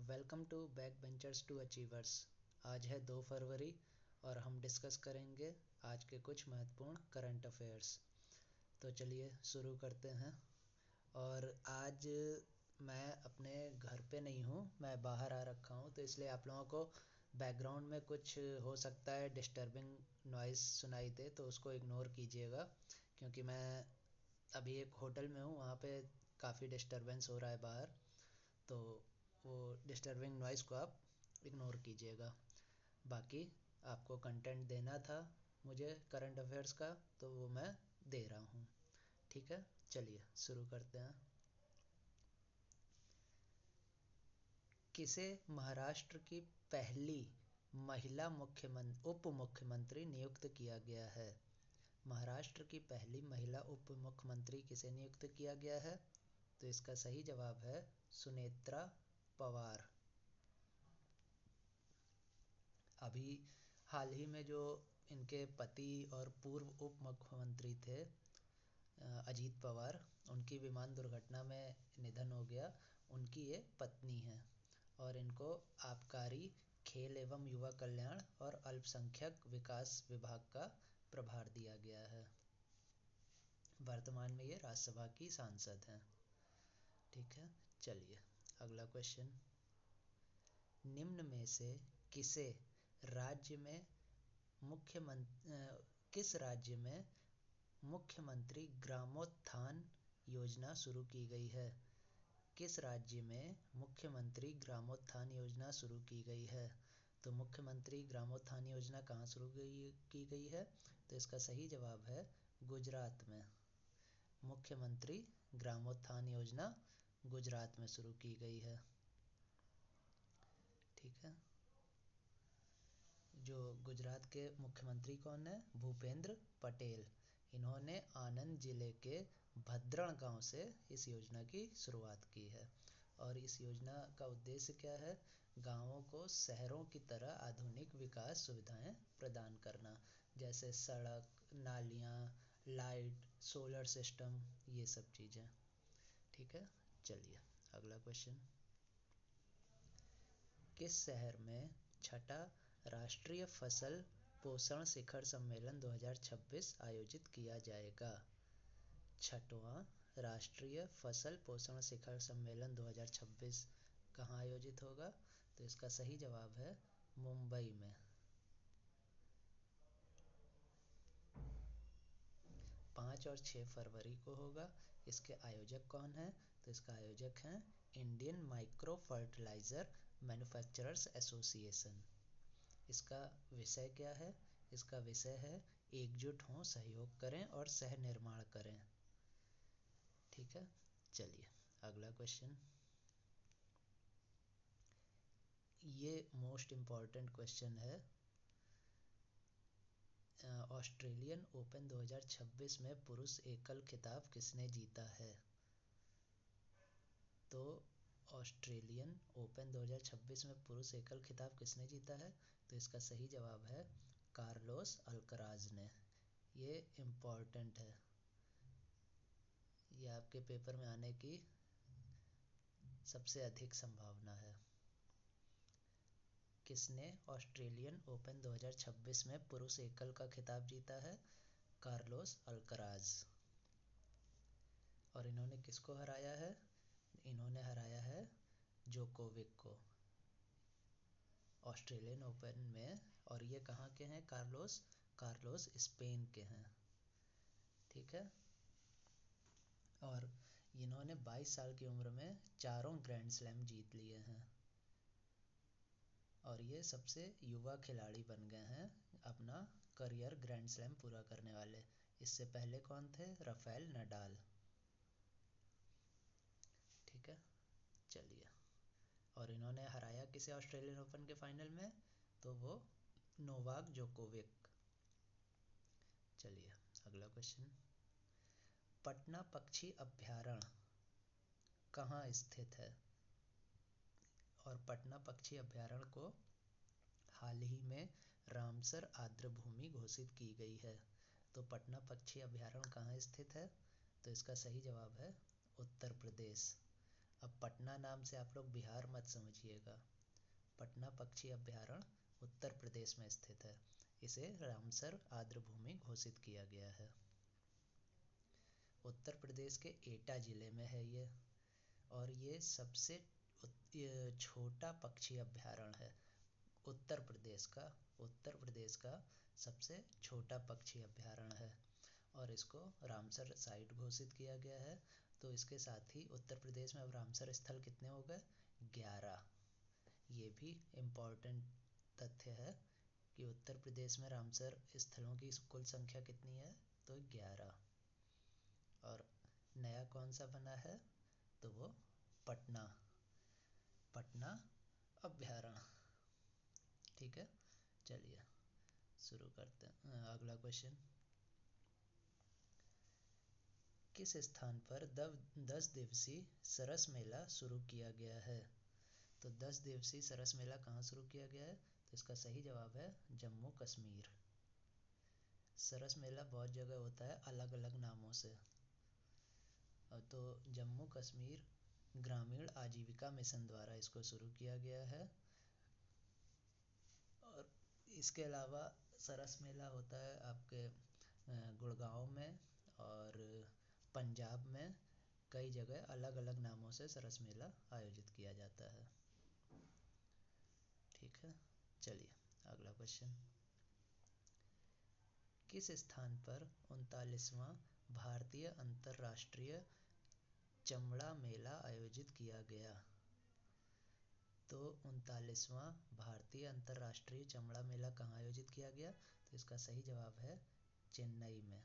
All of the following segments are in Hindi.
Welcome to back benchers to achievers. आज है 2 फरवरी और हम डिस्कस करेंगे आज के कुछ महत्वपूर्ण करंट अफेयर्स। तो चलिए शुरू करते हैं। और आज मैं अपने घर पे नहीं हूँ, मैं बाहर आ रखा हूँ, तो इसलिए आप लोगों को बैकग्राउंड में कुछ हो सकता है डिस्टर्बिंग नॉइज़ सुनाई दे, तो उसको इग्नोर कीजिएगा, क्योंकि मैं अभी एक होटल में हूँ, वहाँ पे काफ़ी डिस्टर्बेंस हो रहा है बाहर, तो वो डिस्टर्बिंग नॉइज़ को आप इग्नोर कीजिएगा। बाकी आपको कंटेंट देना था मुझे करंट अफेयर्स का, तो वो मैं दे रहा हूँ। ठीक है, चलिए शुरू करते हैं। किसे महाराष्ट्र की पहली महिला उप मुख्यमंत्री नियुक्त किया गया है? महाराष्ट्र की पहली महिला उप मुख्यमंत्री किसे नियुक्त किया गया है? तो इसका सही जवाब है सुनेत्रा पवार। अभी हाल ही में जो इनके पति और पूर्व उप मुख्यमंत्री थे अजीत पवार, उनकी विमान दुर्घटना में निधन हो गया। उनकी ये पत्नी है और इनको आबकारी, खेल एवं युवा कल्याण और अल्पसंख्यक विकास विभाग का प्रभार दिया गया है। वर्तमान में ये राज्यसभा की सांसद हैं। ठीक है, चलिए अगला क्वेश्चन। निम्न में से किस राज्य में मुख्यमंत्री ग्रामोत्थान योजना शुरू की गई है? किस राज्य में मुख्यमंत्री ग्रामोत्थान योजना शुरू की गई है? तो मुख्यमंत्री ग्रामोत्थान योजना कहाँ शुरू की गई है? तो इसका सही जवाब है गुजरात में। मुख्यमंत्री ग्रामोत्थान योजना गुजरात में शुरू की गई है। ठीक है, जो गुजरात के मुख्यमंत्री कौन है? भूपेंद्र पटेल। इन्होंने आनंद जिले के भद्रण गांव से इस योजना की शुरुआत की है। और इस योजना का उद्देश्य क्या है? गांवों को शहरों की तरह आधुनिक विकास सुविधाएं प्रदान करना, जैसे सड़क, नालियां, लाइट, सोलर सिस्टम, ये सब चीज़ें। ठीक है, चलिए अगला क्वेश्चन। किस शहर में छठा राष्ट्रीय फसल पोषण शिखर सम्मेलन 2026 आयोजित किया जाएगा? छठवां राष्ट्रीय फसल पोषण शिखर सम्मेलन 2026 कहाँ आयोजित होगा? तो इसका सही जवाब है मुंबई में। 5 और 6 फरवरी को होगा। इसके आयोजक कौन हैं? तो इसका आयोजक हैं Indian micro fertiliser manufacturers association. इसका विषय क्या है? इसका विषय है एकजुट हों, सहयोग करें और सह निर्माण करें। ठीक है, चलिए अगला क्वेश्चन। ये मोस्ट इम्पॉर्टेंट क्वेश्चन है। ऑस्ट्रेलियन ओपन 2026 में पुरुष एकल खिताब किसने जीता है? तो ऑस्ट्रेलियन ओपन 2026 में पुरुष एकल खिताब किसने जीता है? तो इसका सही जवाब है कार्लोस अल्कराज ने। ये इम्पॉर्टेंट है, ये आपके पेपर में आने की सबसे अधिक संभावना है। किसने ऑस्ट्रेलियन ओपन 2026 में पुरुष एकल का खिताब जीता है? Carlos Alcaraz. और इन्होंने किसको हराया है? इन्होंने हराया है जोकोविक को ऑस्ट्रेलियन ओपन में। और ये कहाँ के हैं? कार्लोस स्पेन के हैं। ठीक है, और इन्होंने 22 साल की उम्र में 4 ग्रैंड स्लैम जीत लिए हैं और ये सबसे युवा खिलाड़ी बन गए हैं अपना करियर ग्रैंड स्लैम पूरा करने वाले। इससे पहले कौन थे? Rafael Nadal. ठीक है, चलिए। और इन्होंने हराया किसे ऑस्ट्रेलियन ओपन के फाइनल में? तो वो नोवाक जोकोविक। चलिए अगला क्वेश्चन। पटना पक्षी अभयारण्य कहाँ स्थित है? और पटना पक्षी अभयारण्य को हाल ही में रामसर आर्द्रभूमि घोषित की गई है। तो पटना पक्षी अभयारण्य कहाँ स्थित है? तो इसका सही जवाब है उत्तर प्रदेश। अब पटना नाम से आप लोग बिहार मत समझिएगा। पटना पक्षी अभयारण्य उत्तर प्रदेश में स्थित है। इसे रामसर आर्द्रभूमि घोषित किया गया है। उत्तर प्रदेश के एटा जिले में है ये, और ये सबसे छोटा पक्षी अभयारण्य है उत्तर प्रदेश का सबसे छोटा पक्षी अभयारण्य है, और इसको रामसर साइट घोषित किया गया है। तो इसके साथ ही उत्तर प्रदेश में अब रामसर स्थल कितने हो गए? 11। ये भी इम्पोर्टेंट तथ्य है कि उत्तर प्रदेश में रामसर स्थलों की कुल संख्या कितनी है? तो 11। और नया कौन सा बना है? तो वो पटना अभयारण्य। ठीक है, चलिए शुरू करते हैं। अगला क्वेश्चन, किस स्थान पर 10 दिवसीय सरस मेला शुरू किया गया है? तो 10 दिवसीय सरस मेला कहाँ शुरू किया गया है? तो इसका सही जवाब है जम्मू कश्मीर। सरस मेला बहुत जगह होता है अलग अलग नामों से, तो जम्मू कश्मीर ग्रामीण आजीविका मिशन द्वारा इसको शुरू किया गया है। और इसके अलावा सरस मेला होता है आपके गुड़गांव में और पंजाब में, कई जगह अलग अलग नामों से सरस मेला आयोजित किया जाता है। ठीक है, चलिए अगला क्वेश्चन, किस स्थान पर 39वां भारतीय अंतर्राष्ट्रीय चमड़ा मेला आयोजित किया गया? तो 39वां भारतीय अंतर्राष्ट्रीय चमड़ा मेला कहाँ आयोजित किया गया? तो इसका सही जवाब है चेन्नई में,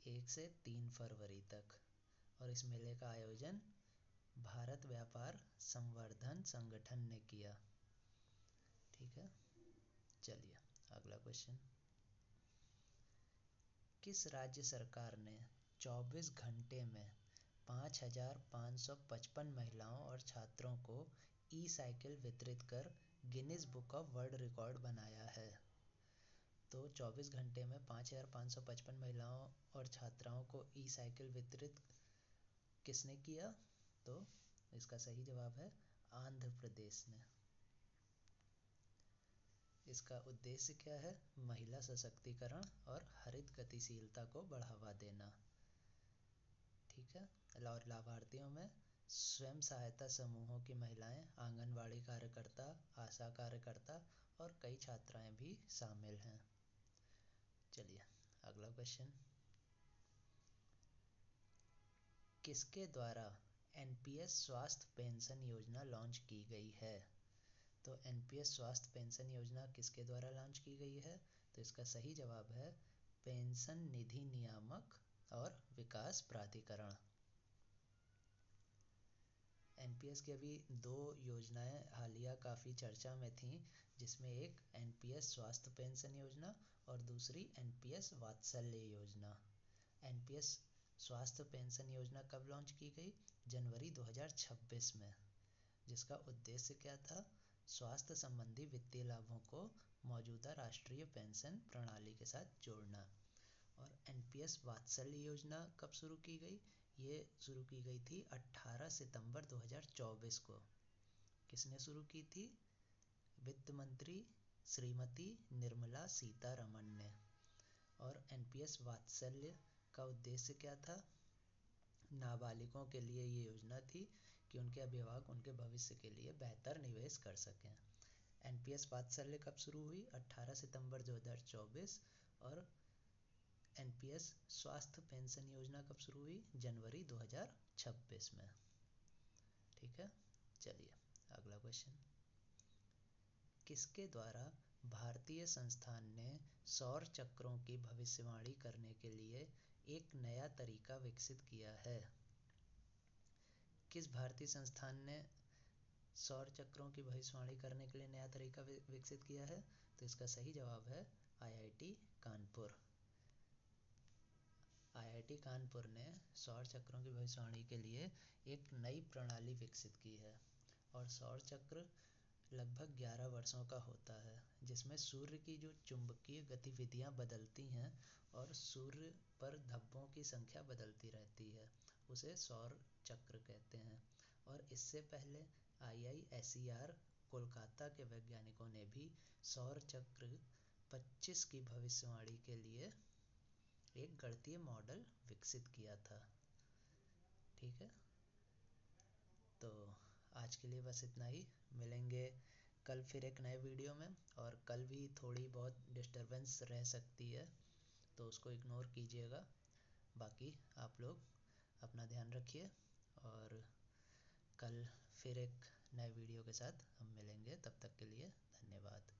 1 से 3 फरवरी तक। और इस मेले का आयोजन भारत व्यापार संवर्धन संगठन ने किया। ठीक है, चलिए अगला क्वेश्चन, किस राज्य सरकार ने 24 घंटे में 5,555 महिलाओं और छात्रों को ई साइकिल वितरित कर Guinness book of world record बनाया है? तो 24 घंटे में 5,555 महिलाओं और छात्राओं को ई साइकिल वितरित किसने किया? तो इसका सही जवाब है आंध्र प्रदेश ने। इसका उद्देश्य क्या है? महिला सशक्तिकरण और हरित गतिशीलता को बढ़ावा देना। ठीक है, और लाभार्थियों में स्वयं सहायता समूहों की महिलाएं, आंगनवाड़ी कार्यकर्ता, आशा कार्यकर्ता और कई छात्राएं भी शामिल हैं। चलिए अगला क्वेश्चन, किसके द्वारा एनपीएस स्वास्थ्य पेंशन योजना लॉन्च की गई है? तो एनपीएस स्वास्थ्य पेंशन योजना किसके द्वारा लॉन्च की गई है? तो इसका सही जवाब है पेंशन निधि नियामक और विकास प्राधिकरण। एनपीएस की अभी 2 योजनाएं हालिया काफ़ी चर्चा में थीं, जिसमें एक एनपीएस स्वास्थ्य पेंशन योजना और दूसरी एनपीएस वात्सल्य योजना। एनपीएस स्वास्थ्य पेंशन योजना कब लॉन्च की गई? जनवरी 2026 में, जिसका उद्देश्य क्या था? स्वास्थ्य संबंधी वित्तीय लाभों को मौजूदा राष्ट्रीय पेंशन प्रणाली के साथ जोड़ना। और एनपीएस वात्सल्य योजना कब शुरू की गई? ये शुरू की गई थी 18 सितंबर 2024 को। किसने शुरू की थी? वित्त मंत्री श्रीमती निर्मला सीतारमण ने। और एनपीएस वात्सल्य का उद्देश्य क्या था? नाबालिगों के लिए ये योजना थी कि उनके अभिभावक उनके भविष्य के लिए बेहतर निवेश कर सकें। एनपीएस वात्सल्य कब शुरू हुई? 18 सितंबर 2024। और एनपीएस स्वास्थ्य पेंशन योजना कब शुरू हुई? जनवरी 2026 में। ठीक है, चलिए अगला क्वेश्चन, किसके द्वारा भारतीय संस्थान ने सौर चक्रों की भविष्यवाणी करने के लिए एक नया तरीका विकसित किया है? किस भारतीय संस्थान ने सौर चक्रों की भविष्यवाणी करने के लिए नया तरीका विकसित किया है? तो इसका सही जवाब है आईआईटी कानपुर। आईआईटी कानपुर ने सौर चक्रों की भविष्यवाणी के लिए एक नई प्रणाली विकसित की है। और सौर चक्र लगभग 11 वर्षों का होता है, जिसमें सूर्य की जो चुंबकीय गतिविधियां बदलती हैं और सूर्य पर धब्बों की संख्या बदलती रहती है। उसे सौर चक्र कहते हैं। और इससे पहले IISER कोलकाता के वैज्ञानिकों ने भी सौर चक्र 25 की भविष्यवाणी के लिए एक गणितीय मॉडल विकसित किया था। ठीक है, तो आज के लिए बस इतना ही। मिलेंगे कल फिर एक नए वीडियो में, और कल भी थोड़ी बहुत डिस्टरबेंस रह सकती है तो उसको इग्नोर कीजिएगा। बाकी आप लोग अपना ध्यान रखिए, और कल फिर एक नए वीडियो के साथ हम मिलेंगे। तब तक के लिए धन्यवाद।